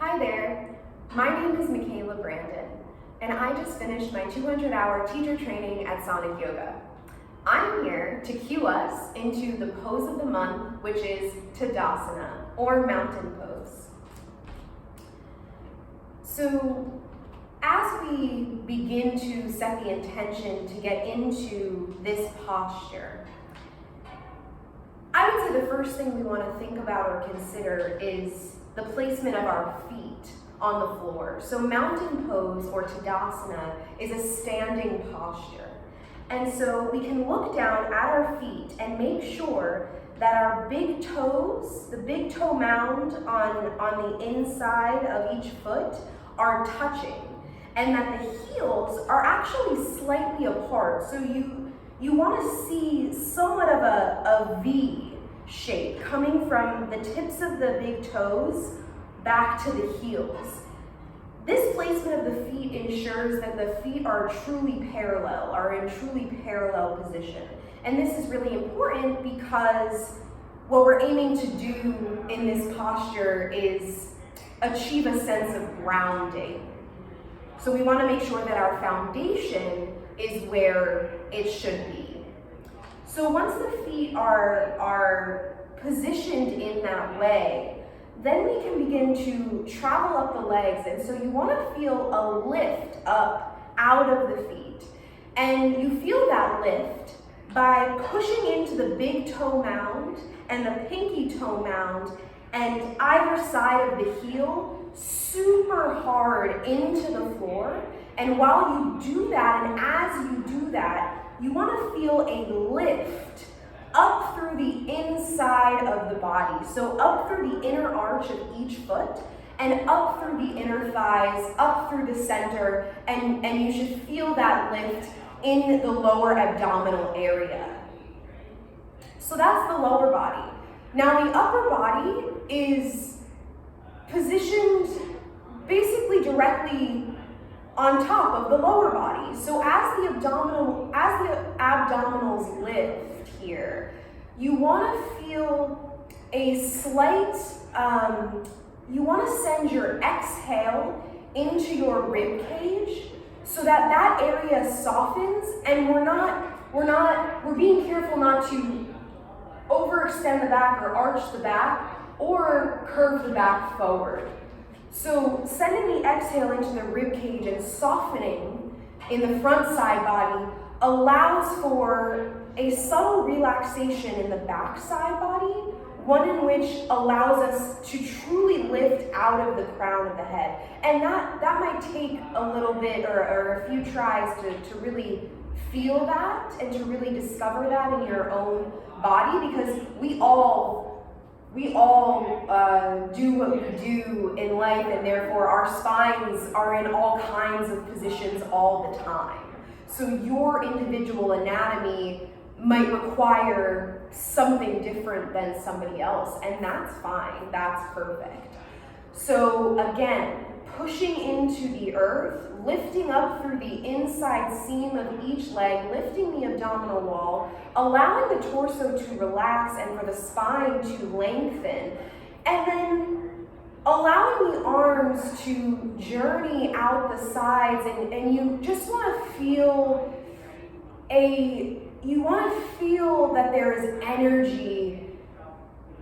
Hi there, my name is Mikaela and I just finished my 200-hour teacher training at Sonic Yoga. I'm here to cue us into the pose of the month, which is Tadasana, or mountain pose. So, as we begin to set the intention to get into this posture, I would say the first thing we want to think about or consider is the placement of our feet on the floor. So mountain pose or Tadasana is a standing posture. And so we can look down at our feet and make sure that our big toes, the big toe mound on the inside of each foot are touching, and that the heels are actually slightly apart. So you want to see somewhat of a V shape coming from the tips of the big toes back to the heels. This placement of the feet ensures that the feet are truly parallel, are in truly parallel position. And this is really important because what we're aiming to do in this posture is achieve a sense of grounding. So we want to make sure that our foundation is where it should be. So once the feet are positioned in that way, then we can begin to travel up the legs. And so you want to feel a lift up out of the feet. And you feel that lift by pushing into the big toe mound and the pinky toe mound and either side of the heel super hard into the floor. And while you do that, and as you do that, you want to feel a lift up through the inside of the body. So up through the inner arch of each foot and up through the inner thighs, up through the center, and you should feel that lift in the lower abdominal area. So that's the lower body. Now the upper body is positioned basically directly on top of the lower body. So as the abdominals lift here, you want to feel a slight, you want to send your exhale into your rib cage so that that area softens, and we're being careful not to overextend the back or arch the back or curve the back forward. So sending the exhale into the rib cage and softening in the front side body allows for a subtle relaxation in the back side body, one in which allows us to truly lift out of the crown of the head. And that might take a little bit or a few tries to really feel that and to really discover that in your own body, because we all do what we do in life, and therefore our spines are in all kinds of positions all the time. So your individual anatomy might require something different than somebody else, and that's fine, that's perfect. So again, pushing into the earth, lifting up through the inside seam of each leg, lifting the abdominal wall, allowing the torso to relax and for the spine to lengthen, and then allowing the arms to journey out the sides, and you just want to feel that there is energy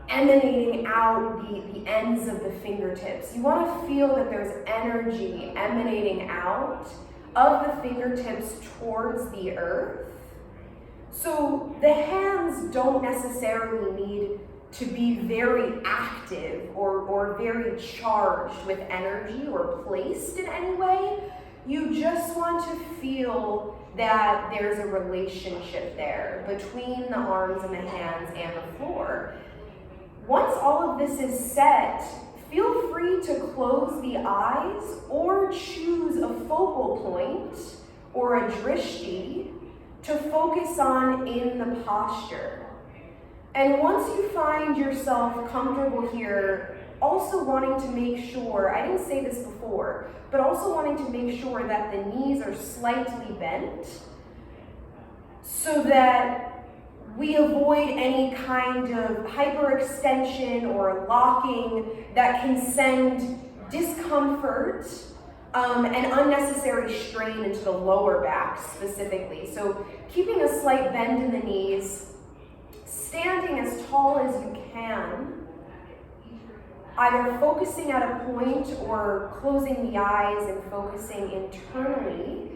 emanating out the ends of the fingertips. You want to feel that there's energy emanating out of the fingertips towards the earth. So the hands don't necessarily need to be very active or very charged with energy or placed in any way. You just want to feel that there's a relationship there between the arms and the hands and the floor. Once all of this is set, feel free to close the eyes or choose a focal point or a drishti to focus on in the posture. And once you find yourself comfortable here, also wanting to make sure, I didn't say this before, but also wanting to make sure that the knees are slightly bent so that we avoid any kind of hyperextension or locking that can send discomfort and unnecessary strain into the lower back specifically. So keeping a slight bend in the knees, standing as tall as you can, either focusing at a point or closing the eyes and focusing internally.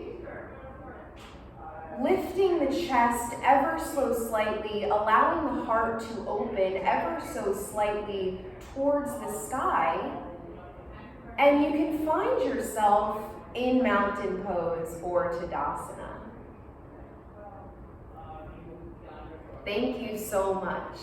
Lifting the chest ever so slightly, allowing the heart to open ever so slightly towards the sky. And you can find yourself in mountain pose or Tadasana. Thank you so much.